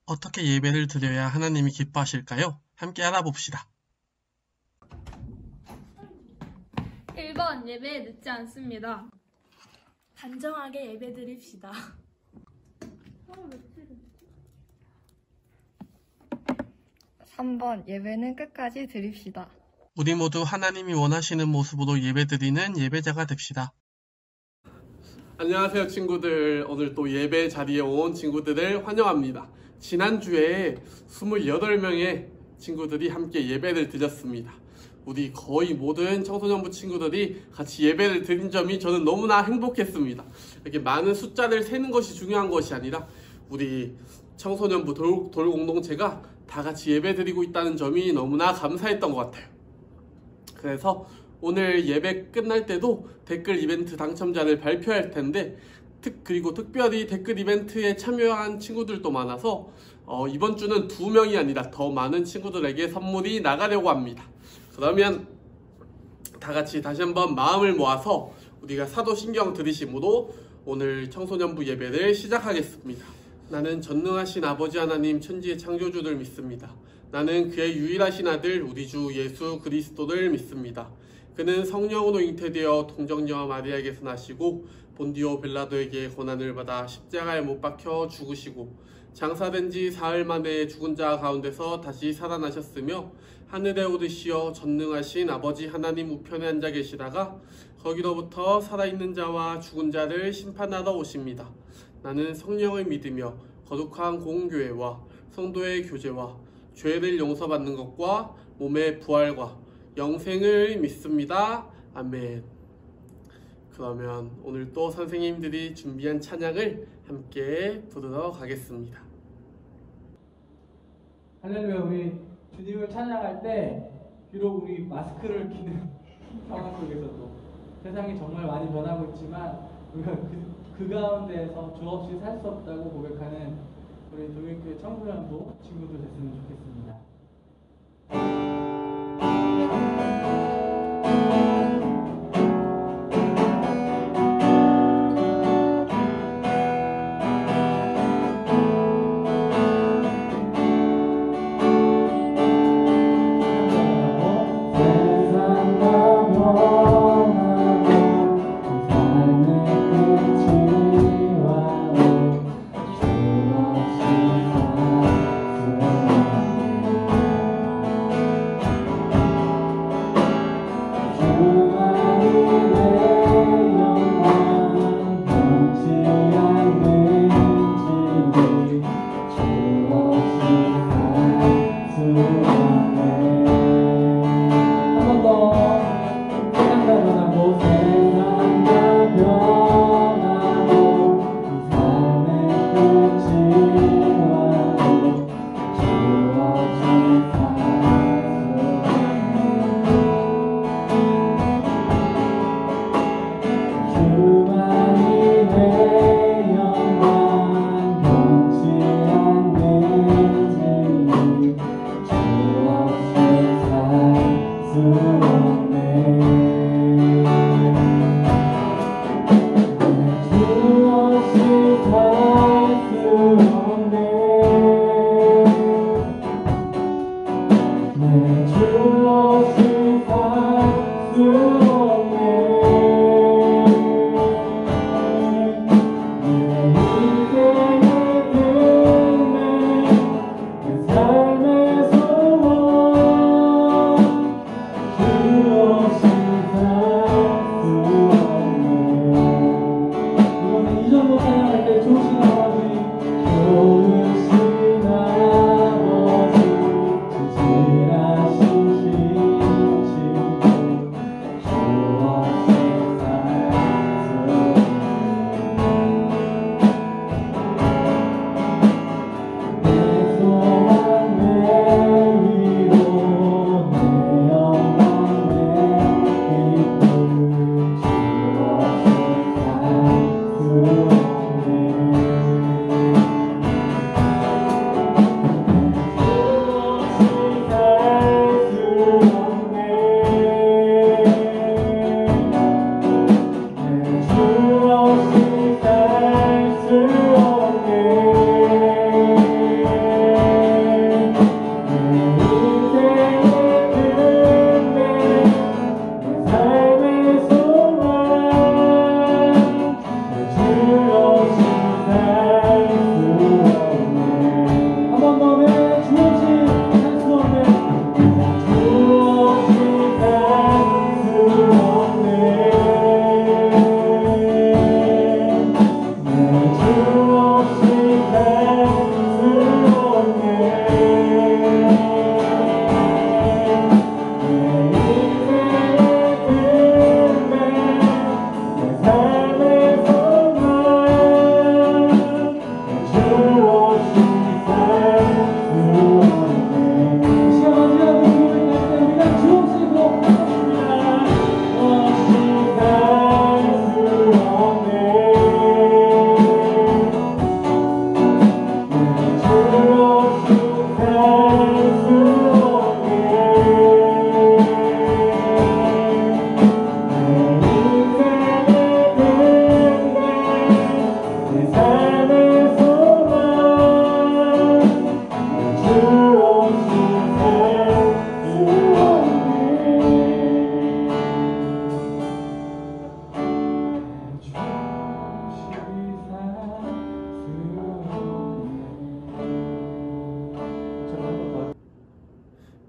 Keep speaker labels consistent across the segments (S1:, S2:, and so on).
S1: 어떻게 예배를 드려야 하나님이 기뻐하실까요? 함께 알아봅시다.
S2: 1번 예배에 늦지 않습니다.
S3: 단정하게 예배드립시다.
S4: 3번 예배는 끝까지 드립시다.
S1: 우리 모두 하나님이 원하시는 모습으로 예배드리는 예배자가 됩시다. 안녕하세요 친구들. 오늘 또 예배 자리에 온 친구들을 환영합니다. 지난주에 28명의 친구들이 함께 예배를 드렸습니다. 우리 거의 모든 청소년부 친구들이 같이 예배를 드린 점이 저는 너무나 행복했습니다. 이렇게 많은 숫자를 세는 것이 중요한 것이 아니라 우리 청소년부 돌 공동체가 다 같이 예배 드리고 있다는 점이 너무나 감사했던 것 같아요. 그래서 오늘 예배 끝날 때도 댓글 이벤트 당첨자를 발표할 텐데 그리고 특별히 댓글 이벤트에 참여한 친구들도 많아서 이번 주는 2명이 아니라 더 많은 친구들에게 선물이 나가려고 합니다. 그러면 다 같이 다시 한번 마음을 모아서 우리가 사도신경 들으심으로 오늘 청소년부 예배를 시작하겠습니다. 나는 전능하신 아버지 하나님 천지의 창조주를 믿습니다. 나는 그의 유일하신 아들 우리 주 예수 그리스도를 믿습니다. 그는 성령으로 잉태되어 동정녀 마리아에게서 나시고 본디오 빌라도에게 고난을 받아 십자가에 못 박혀 죽으시고 장사된 지 사흘 만에 죽은 자 가운데서 다시 살아나셨으며 하늘에 오르시어 전능하신 아버지 하나님 우편에 앉아 계시다가 거기로부터 살아있는 자와 죽은 자를 심판하러 오십니다. 나는 성령을 믿으며 거룩한 공교회와 성도의 교제와 죄를 용서받는 것과 몸의 부활과 영생을 믿습니다. 아멘. 그러면 오늘 또 선생님들이 준비한 찬양을 함께 부르러 가겠습니다.
S5: 할렐루야. 우리 주님을 찬양할 때 비록 우리 마스크를 끼는 상황 속에서도 세상이 정말 많이 변하고 있지만 우리가 그 가운데에서 주 없이 살 수 없다고 고백하는 우리 동일교회 청소년부 친구들 됐으면 좋겠습니다.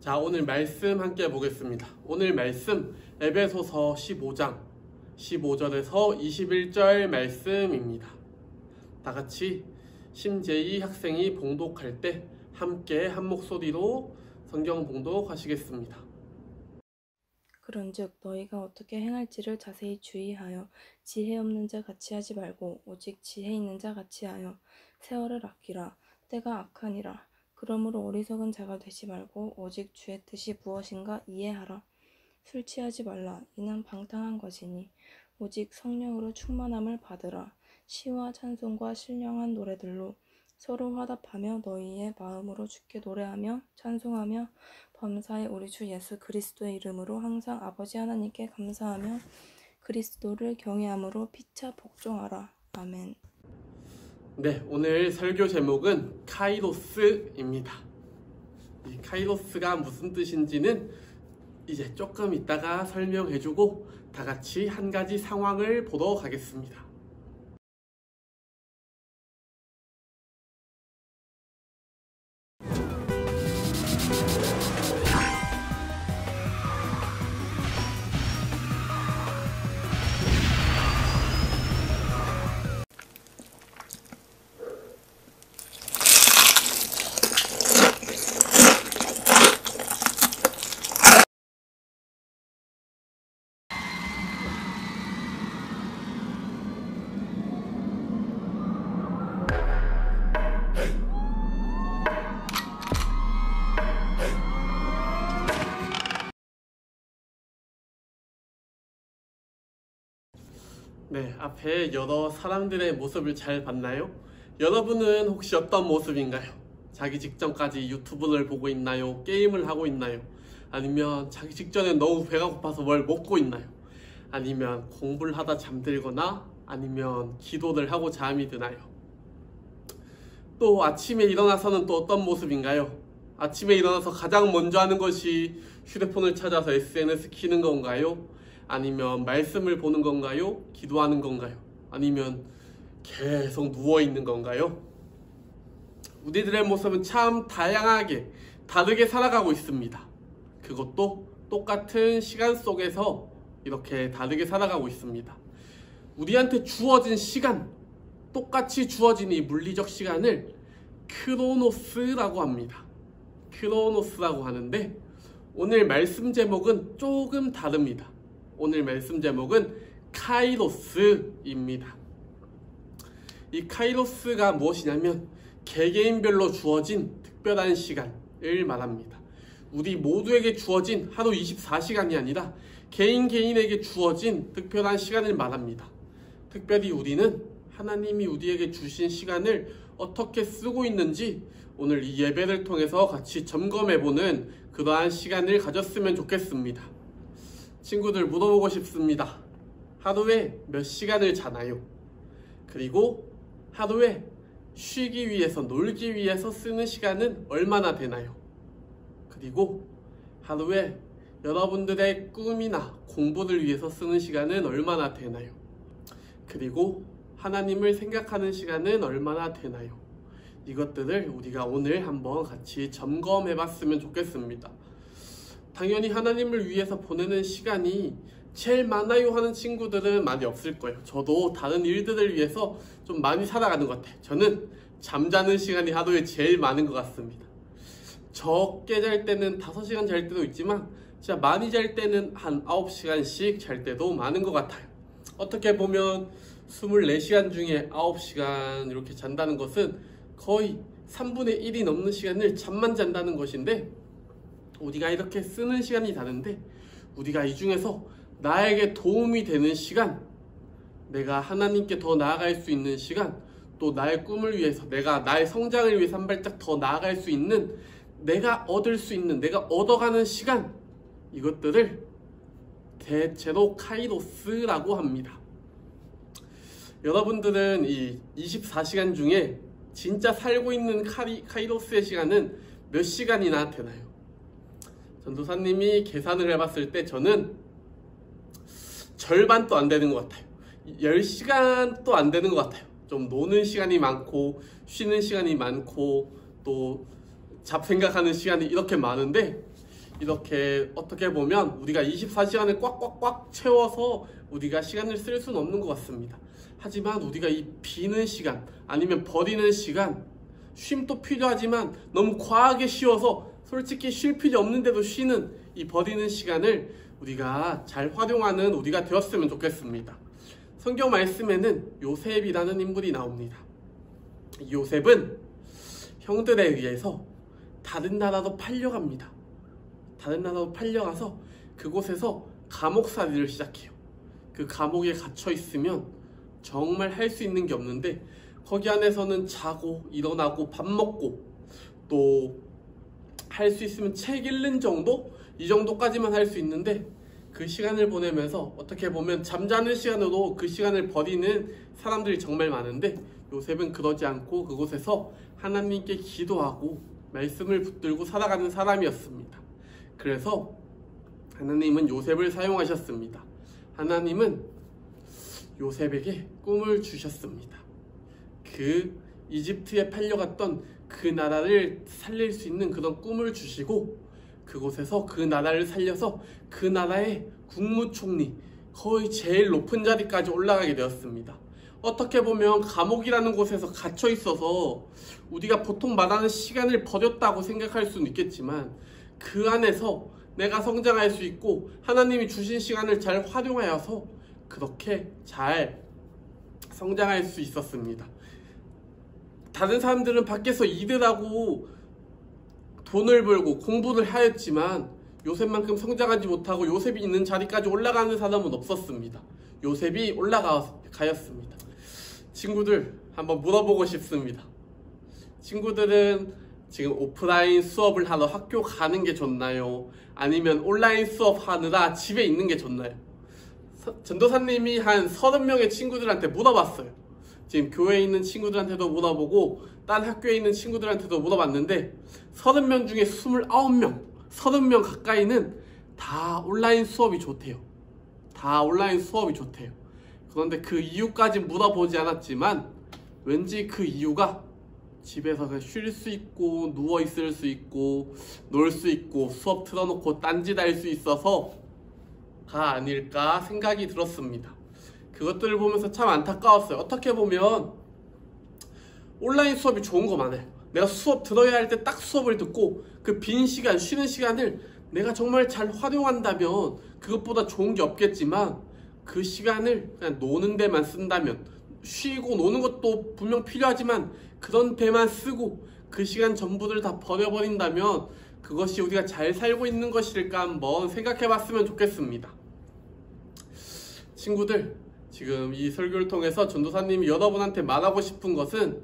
S1: 자, 오늘 말씀 함께 보겠습니다. 오늘 말씀 에베소서 15장 15절에서 21절 말씀입니다. 다 같이 심재희 학생이 봉독할 때 함께 한 목소리로 성경 봉독하시겠습니다.
S6: 그런즉 너희가 어떻게 행할지를 자세히 주의하여 지혜 없는 자 같이 하지 말고 오직 지혜 있는 자 같이 하여 세월을 아끼라. 때가 악하니라. 그러므로 어리석은 자가 되지 말고 오직 주의 뜻이 무엇인가 이해하라. 술 취하지 말라. 이는 방탕한 것이니 오직 성령으로 충만함을 받으라. 시와 찬송과 신령한 노래들로 서로 화답하며 너희의 마음으로 주께 노래하며 찬송하며 범사에 우리 주 예수 그리스도의 이름으로 항상 아버지 하나님께 감사하며 그리스도를 경외함으로 피차 복종하라. 아멘.
S1: 네, 오늘 설교 제목은 카이로스입니다. 이 카이로스가 무슨 뜻인지는 이제 조금 이따가 설명해주고 다 같이 한 가지 상황을 보러 가겠습니다. 네, 앞에 여러 사람들의 모습을 잘 봤나요? 여러분은 혹시 어떤 모습인가요? 자기 직전까지 유튜브를 보고 있나요? 게임을 하고 있나요? 아니면 자기 직전에 너무 배가 고파서 뭘 먹고 있나요? 아니면 공부를 하다 잠들거나 아니면 기도를 하고 잠이 드나요? 또 아침에 일어나서는 또 어떤 모습인가요? 아침에 일어나서 가장 먼저 하는 것이 휴대폰을 찾아서 SNS 키는 건가요? 아니면 말씀을 보는 건가요? 기도하는 건가요? 아니면 계속 누워있는 건가요? 우리들의 모습은 참 다양하게 다르게 살아가고 있습니다. 그것도 똑같은 시간 속에서 이렇게 다르게 살아가고 있습니다. 우리한테 주어진 시간, 똑같이 주어진 이 물리적 시간을 크로노스라고 합니다. 크로노스라고 하는데 오늘 말씀 제목은 조금 다릅니다. 오늘 말씀 제목은 카이로스입니다. 이 카이로스가 무엇이냐면 개개인별로 주어진 특별한 시간을 말합니다. 우리 모두에게 주어진 하루 24시간이 아니라 개인에게 주어진 특별한 시간을 말합니다. 특별히 우리는 하나님이 우리에게 주신 시간을 어떻게 쓰고 있는지 오늘 이 예배를 통해서 같이 점검해보는 그러한 시간을 가졌으면 좋겠습니다. 친구들 물어보고 싶습니다. 하루에 몇 시간을 자나요? 그리고 하루에 쉬기 위해서, 놀기 위해서 쓰는 시간은 얼마나 되나요? 그리고 하루에 여러분들의 꿈이나 공부를 위해서 쓰는 시간은 얼마나 되나요? 그리고 하나님을 생각하는 시간은 얼마나 되나요? 이것들을 우리가 오늘 한번 같이 점검해 봤으면 좋겠습니다. 당연히 하나님을 위해서 보내는 시간이 제일 많아요 하는 친구들은 많이 없을 거예요. 저도 다른 일들을 위해서 좀 많이 살아가는 것 같아요. 저는 잠자는 시간이 하루에 제일 많은 것 같습니다. 적게 잘 때는 5시간 잘 때도 있지만 진짜 많이 잘 때는 한 9시간씩 잘 때도 많은 것 같아요. 어떻게 보면 24시간 중에 9시간 이렇게 잔다는 것은 거의 3분의 1이 넘는 시간을 잠만 잔다는 것인데 우리가 이렇게 쓰는 시간이 다른데 우리가 이 중에서 나에게 도움이 되는 시간, 내가 하나님께 더 나아갈 수 있는 시간, 또 나의 꿈을 위해서, 내가 나의 성장을 위해서 한 발짝 더 나아갈 수 있는, 내가 얻을 수 있는, 내가 얻어가는 시간, 이것들을 대체로 카이로스라고 합니다. 여러분들은 이 24시간 중에 진짜 살고 있는 카이로스의 시간은 몇 시간이나 되나요? 전도사님이 계산을 해봤을 때 저는 절반도 안 되는 것 같아요. 10시간도 안 되는 것 같아요. 좀 노는 시간이 많고 쉬는 시간이 많고 또 잡생각하는 시간이 이렇게 많은데 이렇게 어떻게 보면 우리가 24시간을 꽉꽉꽉 채워서 우리가 시간을 쓸 수는 없는 것 같습니다. 하지만 우리가 이 비는 시간 아니면 버리는 시간, 쉼도 필요하지만 너무 과하게 쉬어서 솔직히 쉴 필요 없는데도 쉬는 이 버리는 시간을 우리가 잘 활용하는 우리가 되었으면 좋겠습니다. 성경 말씀에는 요셉이라는 인물이 나옵니다. 이 요셉은 형들에 의해서 다른 나라로 팔려갑니다. 다른 나라로 팔려가서 그곳에서 감옥살이를 시작해요. 그 감옥에 갇혀 있으면 정말 할 수 있는 게 없는데 거기 안에서는 자고 일어나고 밥 먹고 또 할 수 있으면 책 읽는 정도? 이 정도까지만 할 수 있는데 그 시간을 보내면서 어떻게 보면 잠자는 시간으로 그 시간을 버리는 사람들이 정말 많은데 요셉은 그러지 않고 그곳에서 하나님께 기도하고 말씀을 붙들고 살아가는 사람이었습니다. 그래서 하나님은 요셉을 사용하셨습니다. 하나님은 요셉에게 꿈을 주셨습니다. 그 이집트에 팔려갔던 그 나라를 살릴 수 있는 그런 꿈을 주시고 그곳에서 그 나라를 살려서 그 나라의 국무총리 거의 제일 높은 자리까지 올라가게 되었습니다. 어떻게 보면 감옥이라는 곳에서 갇혀 있어서 우리가 보통 말하는 시간을 버렸다고 생각할 수는 있겠지만 그 안에서 내가 성장할 수 있고 하나님이 주신 시간을 잘 활용하여서 그렇게 잘 성장할 수 있었습니다. 다른 사람들은 밖에서 일을 하고 돈을 벌고 공부를 하였지만 요셉만큼 성장하지 못하고 요셉이 있는 자리까지 올라가는 사람은 없었습니다. 요셉이 올라가였습니다. 친구들 한번 물어보고 싶습니다. 친구들은 지금 오프라인 수업을 하러 학교 가는 게 좋나요? 아니면 온라인 수업 하느라 집에 있는 게 좋나요? 전도사님이 한 30명의 친구들한테 물어봤어요. 지금 교회에 있는 친구들한테도 물어보고 딴 학교에 있는 친구들한테도 물어봤는데 30명 중에 29명, 30명 가까이는 다 온라인 수업이 좋대요. 다 온라인 수업이 좋대요. 그런데 그 이유까지 물어보지 않았지만 왠지 그 이유가 집에서 그냥 쉴 수 있고 누워있을 수 있고 놀 수 있고 수업 틀어놓고 딴짓 할 수 있어서가 아닐까 생각이 들었습니다. 그것들을 보면서 참 안타까웠어요. 어떻게 보면 온라인 수업이 좋은 거 많아요. 내가 수업 들어야 할 때 딱 수업을 듣고 그 빈 시간, 쉬는 시간을 내가 정말 잘 활용한다면 그것보다 좋은 게 없겠지만 그 시간을 그냥 노는 데만 쓴다면 쉬고 노는 것도 분명 필요하지만 그런 데만 쓰고 그 시간 전부를 다 버려버린다면 그것이 우리가 잘 살고 있는 것일까 한번 생각해 봤으면 좋겠습니다. 친구들, 지금 이 설교를 통해서 전도사님이 여러분한테 말하고 싶은 것은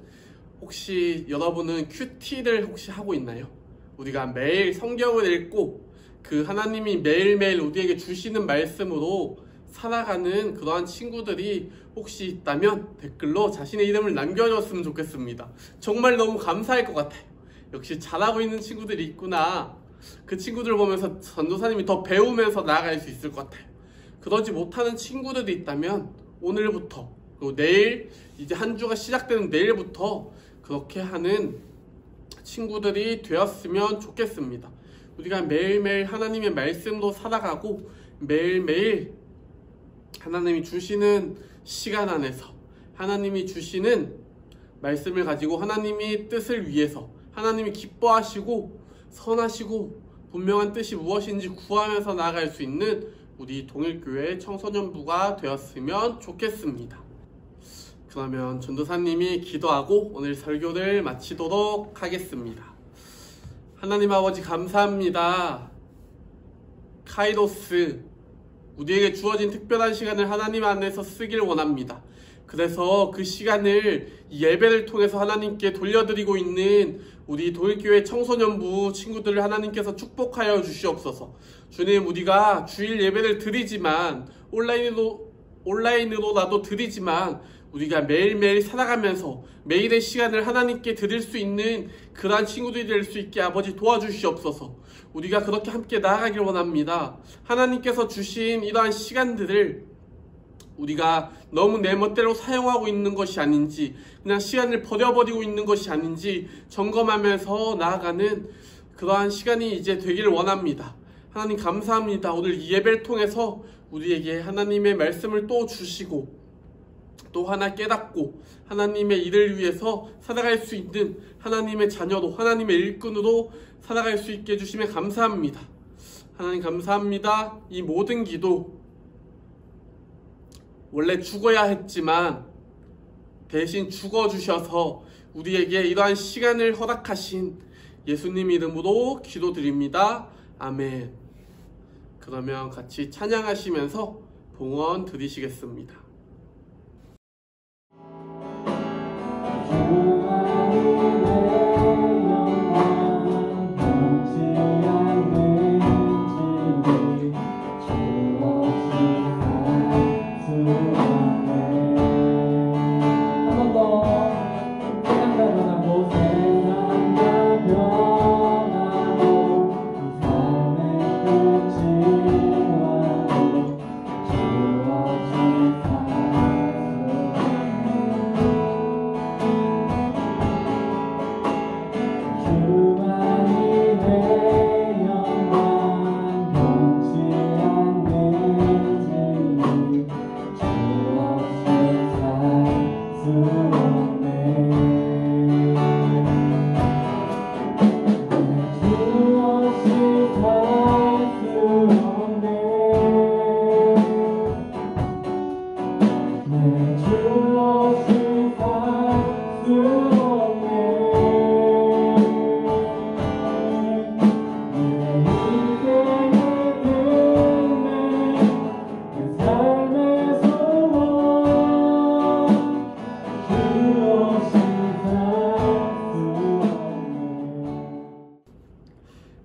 S1: 혹시 여러분은 큐티를 혹시 하고 있나요? 우리가 매일 성경을 읽고 그 하나님이 매일매일 우리에게 주시는 말씀으로 살아가는 그러한 친구들이 혹시 있다면 댓글로 자신의 이름을 남겨줬으면 좋겠습니다. 정말 너무 감사할 것 같아요. 역시 잘하고 있는 친구들이 있구나. 그 친구들 보면서 전도사님이 더 배우면서 나아갈 수 있을 것 같아요. 그러지 못하는 친구들이 있다면 오늘부터 그리고 내일 이제 한 주가 시작되는 내일부터 그렇게 하는 친구들이 되었으면 좋겠습니다. 우리가 매일매일 하나님의 말씀으로 살아가고 매일매일 하나님이 주시는 시간 안에서 하나님이 주시는 말씀을 가지고 하나님이 뜻을 위해서 하나님이 기뻐하시고 선하시고 분명한 뜻이 무엇인지 구하면서 나아갈 수 있는 우리 동일교회 청소년부가 되었으면 좋겠습니다. 그러면 전도사님이 기도하고 오늘 설교를 마치도록 하겠습니다. 하나님 아버지 감사합니다. 카이로스, 우리에게 주어진 특별한 시간을 하나님 안에서 쓰길 원합니다. 그래서 그 시간을 예배를 통해서 하나님께 돌려드리고 있는 우리 동일교회 청소년부 친구들을 하나님께서 축복하여 주시옵소서. 주님, 우리가 주일 예배를 드리지만 온라인으로라도 드리지만 우리가 매일매일 살아가면서 매일의 시간을 하나님께 드릴 수 있는 그러한 친구들이 될 수 있게 아버지 도와주시옵소서. 우리가 그렇게 함께 나아가길 원합니다. 하나님께서 주신 이러한 시간들을 우리가 너무 내 멋대로 사용하고 있는 것이 아닌지, 그냥 시간을 버려버리고 있는 것이 아닌지 점검하면서 나아가는 그러한 시간이 이제 되기를 원합니다. 하나님 감사합니다. 오늘 이 예배를 통해서 우리에게 하나님의 말씀을 또 주시고 또 하나 깨닫고 하나님의 일을 위해서 살아갈 수 있는 하나님의 자녀로 하나님의 일꾼으로 살아갈 수 있게 해주시면 감사합니다. 하나님 감사합니다. 이 모든 기도 원래 죽어야 했지만 대신 죽어주셔서 우리에게 이러한 시간을 허락하신 예수님 이름으로 기도드립니다. 아멘. 그러면 같이 찬양하시면서 봉헌 드리시겠습니다.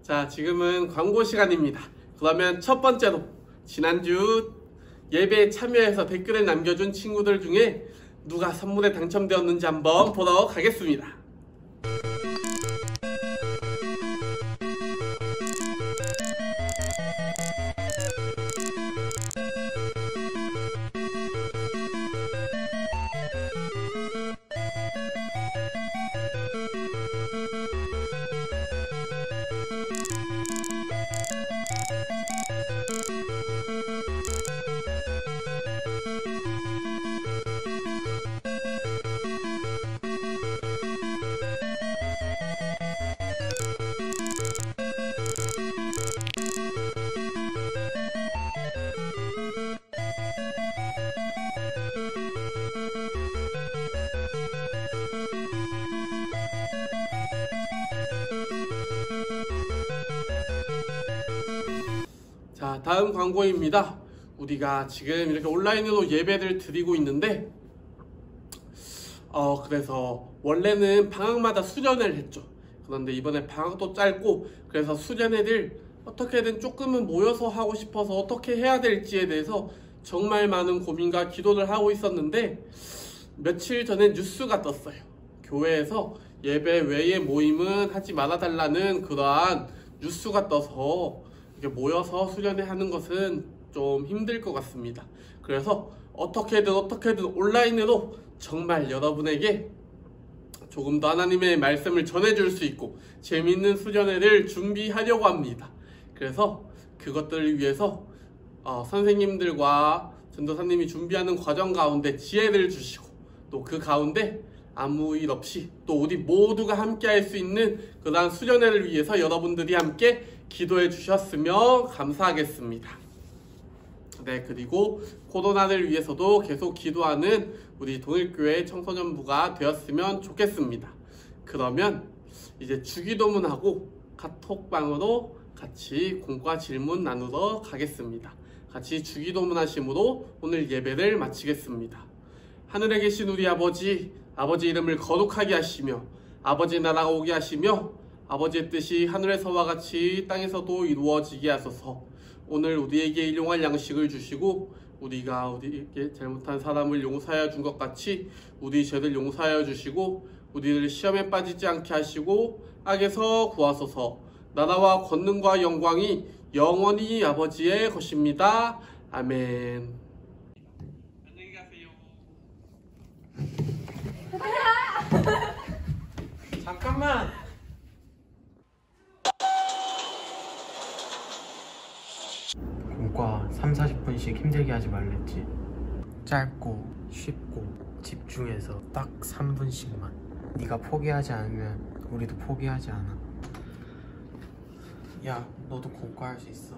S1: 자, 지금은 광고 시간입니다. 그러면 첫 번째로 지난주 예배에 참여해서 댓글을 남겨준 친구들 중에 누가 선물에 당첨되었는지 한번 보러 가겠습니다. 자, 다음 광고입니다. 우리가 지금 이렇게 온라인으로 예배를 드리고 있는데 그래서 원래는 방학마다 수련회를 했죠. 그런데 이번에 방학도 짧고 그래서 수련회를 어떻게든 조금은 모여서 하고 싶어서 어떻게 해야 될지에 대해서 정말 많은 고민과 기도를 하고 있었는데 며칠 전에 뉴스가 떴어요. 교회에서 예배 외의 모임은 하지 말아달라는 그러한 뉴스가 떠서 이렇게 모여서 수련회 하는 것은 좀 힘들 것 같습니다. 그래서 어떻게든 온라인으로 정말 여러분에게 조금 더 하나님의 말씀을 전해줄 수 있고 재미있는 수련회를 준비하려고 합니다. 그래서 그것들을 위해서 선생님들과 전도사님이 준비하는 과정 가운데 지혜를 주시고 또 그 가운데 아무 일 없이 또 우리 모두가 함께 할 수 있는 그러한 수련회를 위해서 여러분들이 함께 기도해 주셨으면 감사하겠습니다. 네, 그리고 코로나를 위해서도 계속 기도하는 우리 동일교회 청소년부가 되었으면 좋겠습니다. 그러면 이제 주기도문하고 카톡방으로 같이 공과 질문 나누러 가겠습니다. 같이 주기도문 하심으로 오늘 예배를 마치겠습니다. 하늘에 계신 우리 아버지 이름을 거룩하게 하시며 아버지 나라가 오게 하시며 아버지의 뜻이 하늘에서와 같이 땅에서도 이루어지게 하소서. 오늘 우리에게 일용할 양식을 주시고 우리가 우리에게 잘못한 사람을 용서하여 준 것 같이 우리 죄를 용서하여 주시고 우리를 시험에 빠지지 않게 하시고 악에서 구하소서. 나라와 권능과 영광이 영원히 아버지의 것입니다. 아멘. 안녕히 가세요. 잠깐만.
S7: 3분씩 힘들게 하지 말랬지. 짧고 쉽고 집중해서 딱 3분씩만. 네가 포기하지 않으면 우리도 포기하지 않아. 야, 너도 공과할 수 있어.